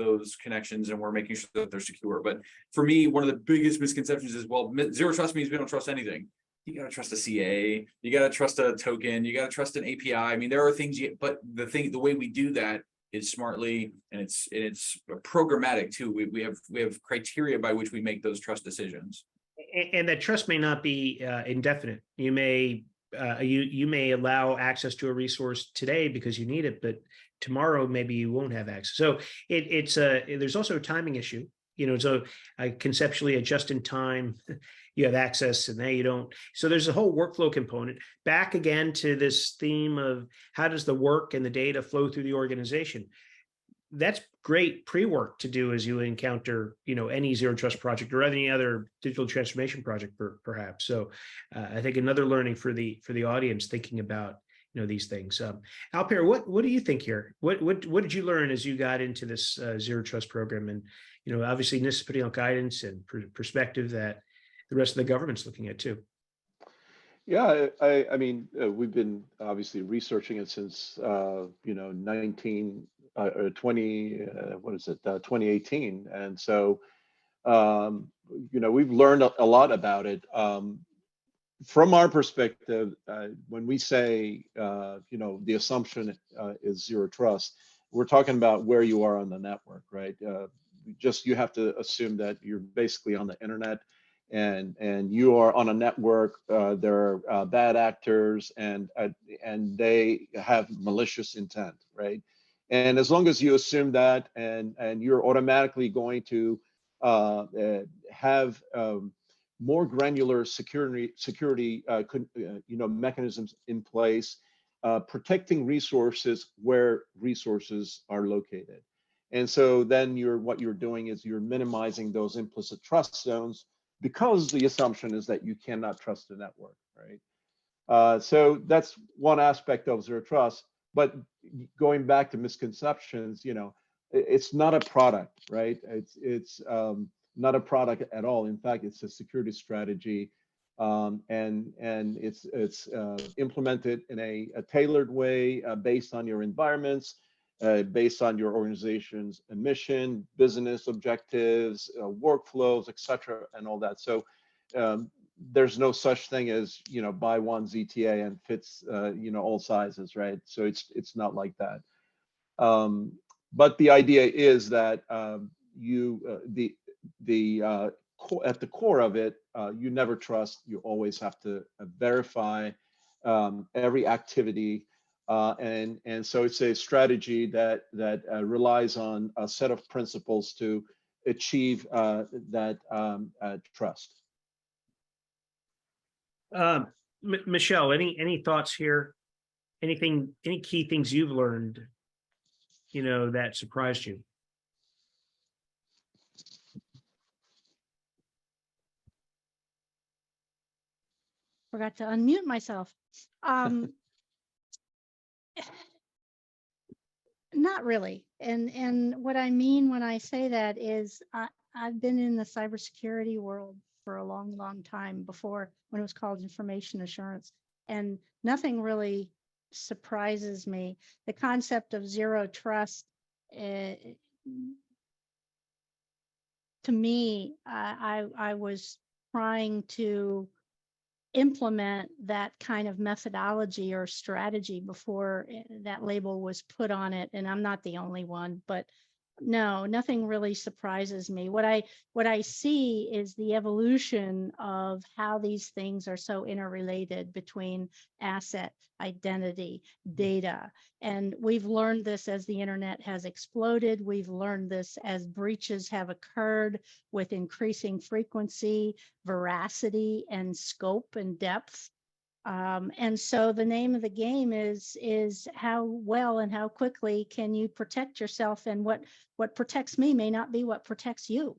connections, and we're making sure that they're secure. But for me, one of the biggest misconceptions is, well, zero trust means we don't trust anything. You got to trust a CA, you got to trust a token, you got to trust an API. I mean, there are things, but the way we do that is smartly, and it's programmatic too. We have criteria by which we make those trust decisions. and that trust may not be indefinite. You may you may allow access to a resource today because you need it, but tomorrow maybe you won't have access. So there's also a timing issue. You know, so conceptually, a just in time, you have access, and now you don't. So there's a whole workflow component. Back again to this theme of how does the work and the data flow through the organization? That's great pre-work to do as you encounter, you know, any zero trust project or any other digital transformation project, perhaps. So I think another learning for the audience thinking about, you know, these things. Alper, what do you think here? What did you learn as you got into this zero trust program? And, you know, obviously this is putting out guidance and perspective that the rest of the government's looking at too. Yeah, I mean, we've been obviously researching it since, you know, 2018. And so, you know, we've learned a lot about it. From our perspective, when we say, you know, the assumption is zero trust, we're talking about where you are on the network, right? You have to assume that you're basically on the internet, and you are on a network. There are bad actors, and they have malicious intent, right? And as long as you assume that, and you're automatically going to have more granular security you know, mechanisms in place, protecting resources where resources are located. And so then what you're doing is you're minimizing those implicit trust zones, because the assumption is that you cannot trust the network, right? So that's one aspect of zero trust. But going back to misconceptions, you know, it's not a product, right? It's not a product at all. In fact, it's a security strategy, and it's implemented in a tailored way based on your environments, based on your organization's mission, business objectives, workflows, et cetera, and all that. So there's no such thing as, you know, buy one ZTA and fits, you know, all sizes, right? So it's not like that. But the idea is that at the core of it, you never trust. You always have to verify every activity, and so it's a strategy that relies on a set of principles to achieve that trust. Michelle, any thoughts here? Any key things you've learned, you know, that surprised you? Forgot to unmute myself. Not really. And what I mean when I say that is I've been in the cybersecurity world for a long, long time before, when it was called information assurance, and nothing really surprises me. The concept of zero trust, to me, I was trying to implement that kind of methodology or strategy before that label was put on it. And I'm not the only one, but no, nothing really surprises me. What I see is the evolution of how these things are so interrelated between asset, identity, data. And we've learned this as the internet has exploded. We've learned this as breaches have occurred with increasing frequency, veracity, and scope and depth. And so the name of the game is how well and how quickly can you protect yourself, and what protects me may not be what protects you.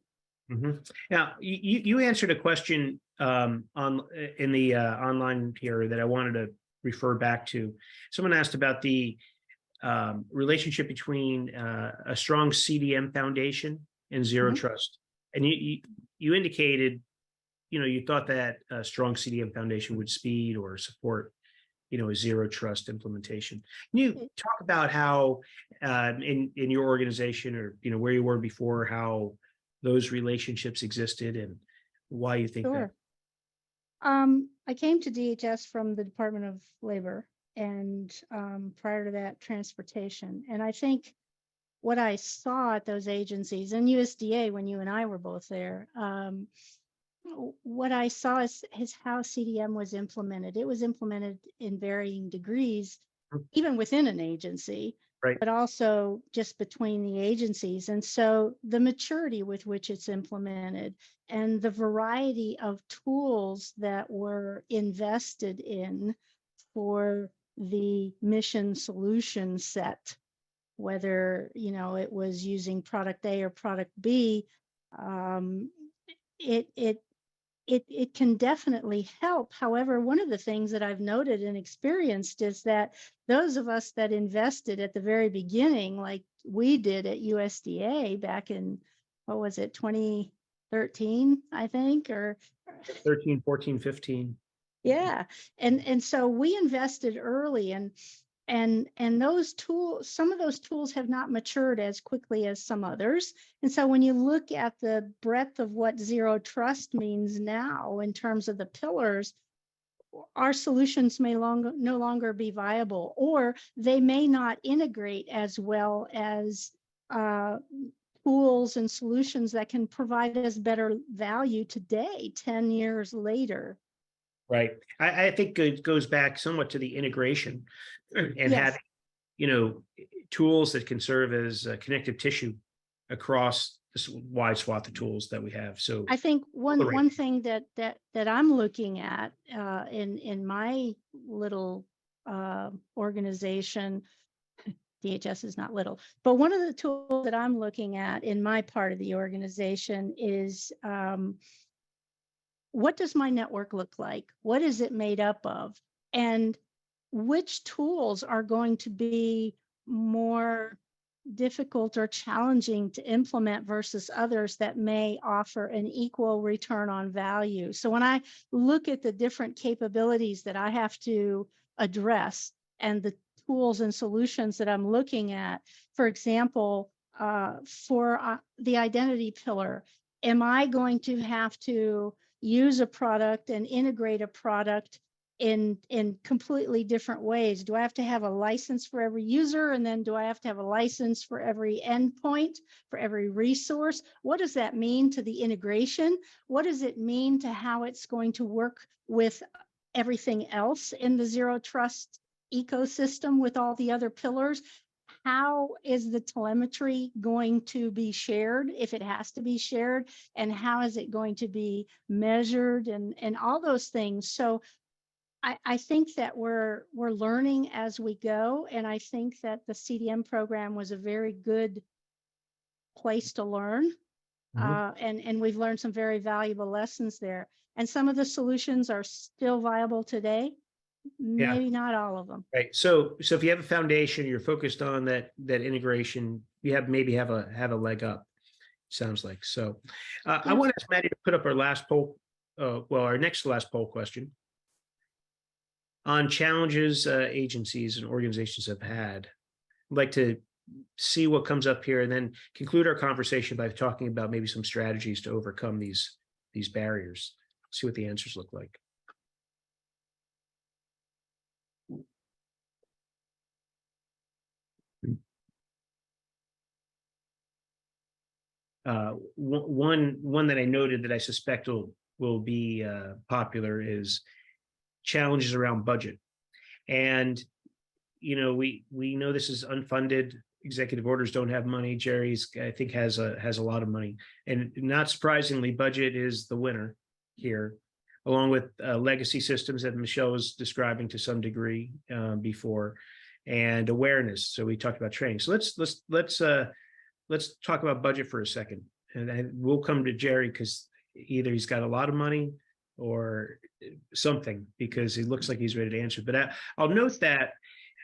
Mhm. Now, you answered a question in the online here that I wanted to refer back to. Someone asked about the relationship between a strong CDM foundation and zero Mhm. trust, and you indicated, you thought that a strong CDM foundation would speed or support, a zero trust implementation. Can you talk about how in your organization, or where you were before, how those relationships existed and why you think that? Sure. I came to DHS from the Department of Labor, and prior to that, transportation. And I think what I saw at those agencies, and USDA, when you and I were both there, what I saw is how CDM was implemented. It was implemented in varying degrees, even within an agency, Right. but also just between the agencies. And so the maturity with which it's implemented and the variety of tools that were invested in for the mission solution set, whether it was using product A or product B, it can definitely help. However, one of the things that I've noted and experienced is that those of us that invested at the very beginning, like we did at USDA back in, what was it, 2013, I think, or 13, 14, 15. yeah. And so we invested early, and those tools, some of those tools have not matured as quickly as some others. And so when you look at the breadth of what zero trust means now in terms of the pillars, our solutions may no longer be viable, or they may not integrate as well as tools and solutions that can provide us better value today, 10 years later. Right. I think it goes back somewhat to the integration and Yes. having, tools that can serve as connective tissue across this wide swath of tools that we have. So I think Right. one thing that I'm looking at in my little organization, DHS is not little, but one of the tools that I'm looking at in my part of the organization is what does my network look like? What is it made up of? And which tools are going to be more difficult or challenging to implement versus others that may offer an equal return on value? So when I look at the different capabilities that I have to address and the tools and solutions that I'm looking at, for example, for the identity pillar, am I going to have to use a product and integrate a product in completely different ways? Do I have to have a license for every user? And then do I have to have a license for every endpoint, for every resource? What does that mean to the integration? What does it mean to how it's going to work with everything else in the zero trust ecosystem with all the other pillars? How is the telemetry going to be shared if it has to be shared? And how is it going to be measured and all those things? So I think that we're learning as we go. And I think that the CDM program was a very good place to learn. And we've learned some very valuable lessons there. And some of the solutions are still viable today, maybe not all of them. Right. So if you have a foundation, you're focused on that integration, you maybe have a leg up. Sounds like so. I want to ask Maddie to put up our last poll. Our next to last poll question on challenges agencies and organizations have had. I'd like to see what comes up here and then conclude our conversation by talking about maybe some strategies to overcome these barriers. See what the answers look like. One that I noted that I suspect will be popular is challenges around budget. And we know this is unfunded. Executive orders don't have money. Jerry's, I think, has a lot of money, and not surprisingly, budget is the winner here, along with legacy systems that Michelle was describing to some degree before, and awareness. So we talked about training. So let's talk about budget for a second, and we'll come to Jerry because either he's got a lot of money or something, because he looks like he's ready to answer. But I'll note that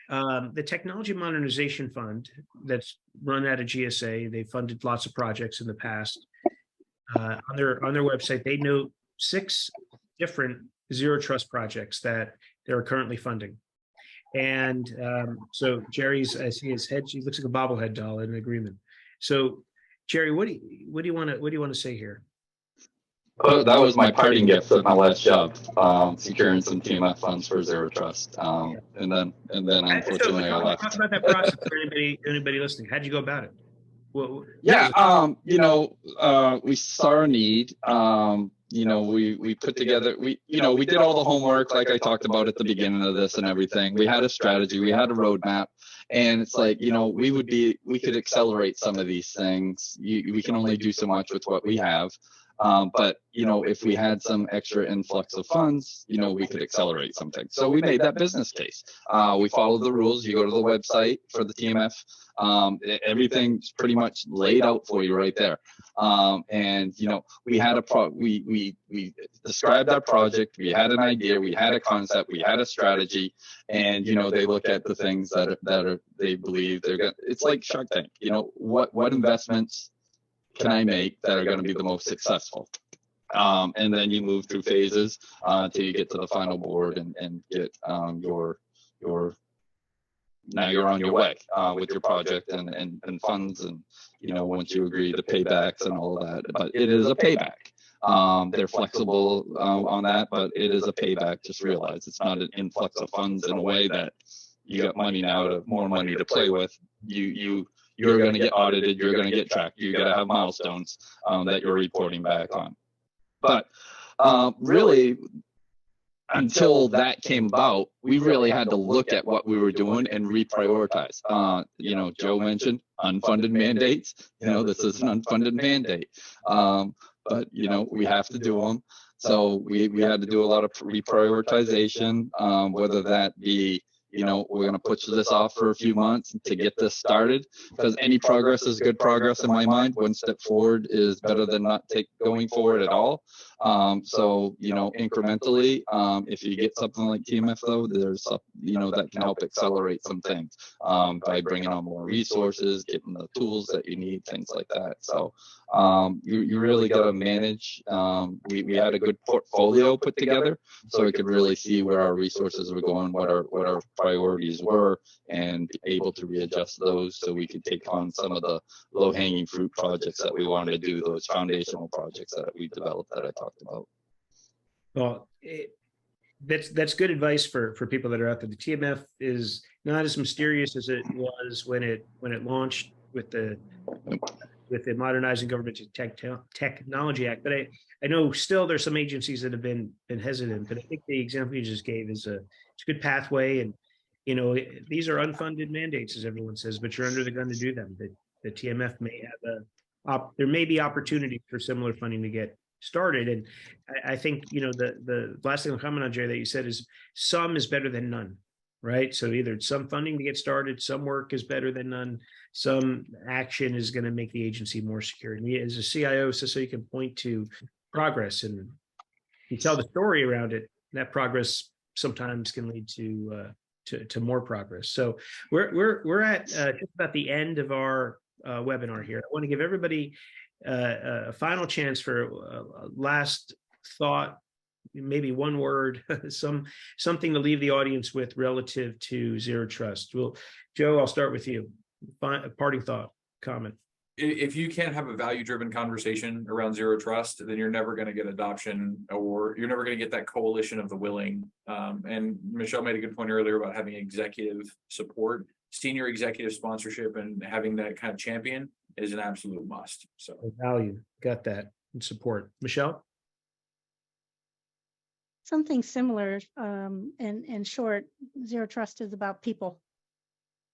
the Technology Modernization Fund that's run out of GSA, they funded lots of projects in the past. On their website, they note 6 different zero trust projects that they're currently funding. And so Jerry's, I see his head, he looks like a bobblehead doll in agreement. So Jerry, what do you want to say here? Oh, that was my parting gift at my last job, securing some TMF funds for Zero Trust. And then unfortunately I left. Talk about that process for anybody listening. How'd you go about it? Well, we saw a need. We put together, we did all the homework like I talked about at the beginning of this and everything. We had a strategy, we had a roadmap, and it's like, we could accelerate some of these things. We can only do so much with what we have. But if we had some extra influx of funds, we could accelerate something. So we made that business case. We followed the rules. You go to the website for the TMF. Everything's pretty much laid out for you right there. And we had we described our project. We had an idea. We had a concept. We had a strategy. And they look at the things that they believe they're gonna. It's like Shark Tank. What investments can I make that are going to be the most successful? And then you move through phases until you get to the final board and get now you're on your way with your project and funds, and once you agree to paybacks and all of that. But it is a payback. They're flexible on that, but it is a payback. Just realize it's not an influx of funds in a way that you got money now more money to play with. You're going to get audited, you're going to get tracked, you got to have milestones that you're reporting back on. But really, until that came about, we really had to look at what we were doing and reprioritize. Joe mentioned unfunded mandates. This is an unfunded mandate, but we have to do them. So we had to do a lot of reprioritization, whether that be we're going to push this off for a few months to get this started, because any progress is good progress in my mind. One step forward is better than not going forward at all. So incrementally, if you get something like TMF though, there's that can help accelerate some things by bringing on more resources, getting the tools that you need, things like that. So you really got to manage. We had a good portfolio put together, so we could really see where our resources were going, what our priorities were, and be able to readjust those so we could take on some of the low-hanging fruit projects that we wanted to do, those foundational projects that we developed that I talked about. Well, that's good advice for people that are out there. The TMF is not as mysterious as it was when it launched with the Modernizing Government Technology Act. But I know still there's some agencies that have been hesitant, but I think the example you just gave is it's a good pathway. And these are unfunded mandates, as everyone says, but you're under the gun to do them. The TMF may have there may be opportunity for similar funding to get started. And I think the last thing I'll comment on, Jerry, that you said is some is better than none, right? So either some funding to get started, some work is better than none, some action is going to make the agency more secure. And as a CIO, so you can point to progress and you tell the story around it, that progress sometimes can lead to more progress. So we're at just about the end of our webinar here. I want to give everybody a final chance for a last thought, maybe one word, something to leave the audience with relative to zero trust. Well, Joe, I'll start with you. Parting thought, comment. If you can't have a value-driven conversation around zero trust, then you're never going to get adoption, or you're never going to get that coalition of the willing. And Michelle made a good point earlier about having executive support, senior executive sponsorship, and having that kind of champion is an absolute must. So Value, got that, and support. Michelle? Something similar, in short, zero trust is about people.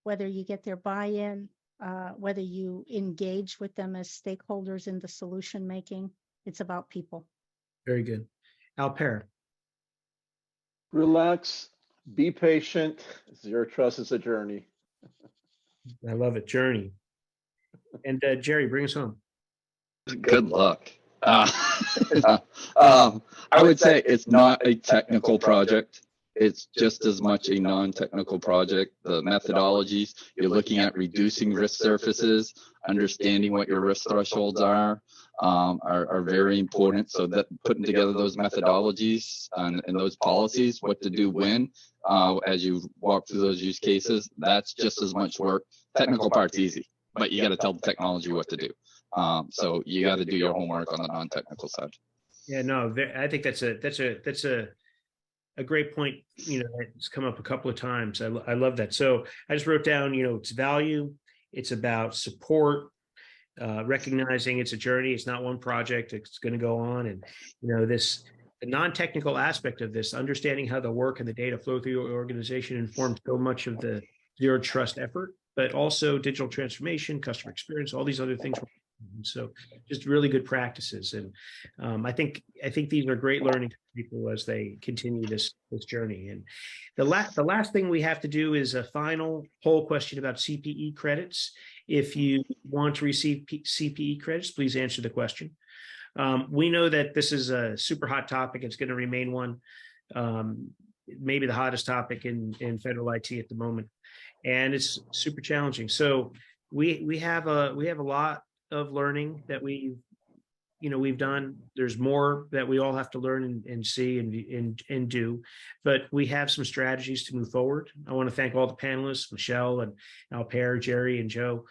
Whether you get their buy-in, whether you engage with them as stakeholders in the solution making, it's about people. Very good. Alper? Relax, be patient. Zero trust is a journey. I love it. Journey. And Jerry, bring us home. Good luck. I would say it's not a technical project. It's just as much a non-technical project. The methodologies, you're looking at reducing risk surfaces, understanding what your risk thresholds are very important. So that putting together those methodologies and those policies, what to do when, as you walk through those use cases, that's just as much work. Technical part's easy, but you got to tell the technology what to do. So you got to do your homework on the non-technical side. Yeah, no, I think that's a great point. It's come up a couple of times. I love that. So I just wrote down, it's value, it's about support, recognizing it's a journey. It's not one project. It's going to go on. And, the non-technical aspect of this, understanding how the work and the data flow through your organization informs so much of the zero trust effort, but also digital transformation, customer experience, all these other things. So just really good practices. And I think these are great learning for people as they continue this journey. And the last thing we have to do is a final poll question about CPE credits. If you want to receive CPE credits, please answer the question. We know that this is a super hot topic. It's going to remain one, maybe the hottest topic in federal IT at the moment, and it's super challenging. So we have a lot of learning that we've done. There's more that we all have to learn and see and do, but we have some strategies to move forward. I want to thank all the panelists, Michelle and Alper, Jerry and Joe.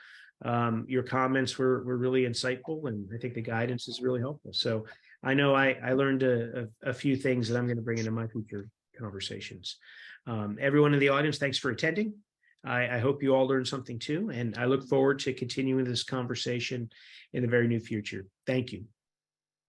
Your comments were really insightful, and I think the guidance is really helpful. So I know I learned a few things that I'm going to bring into my future conversations. Everyone in the audience, thanks for attending. I hope you all learned something too, and I look forward to continuing this conversation in the very near future. Thank you.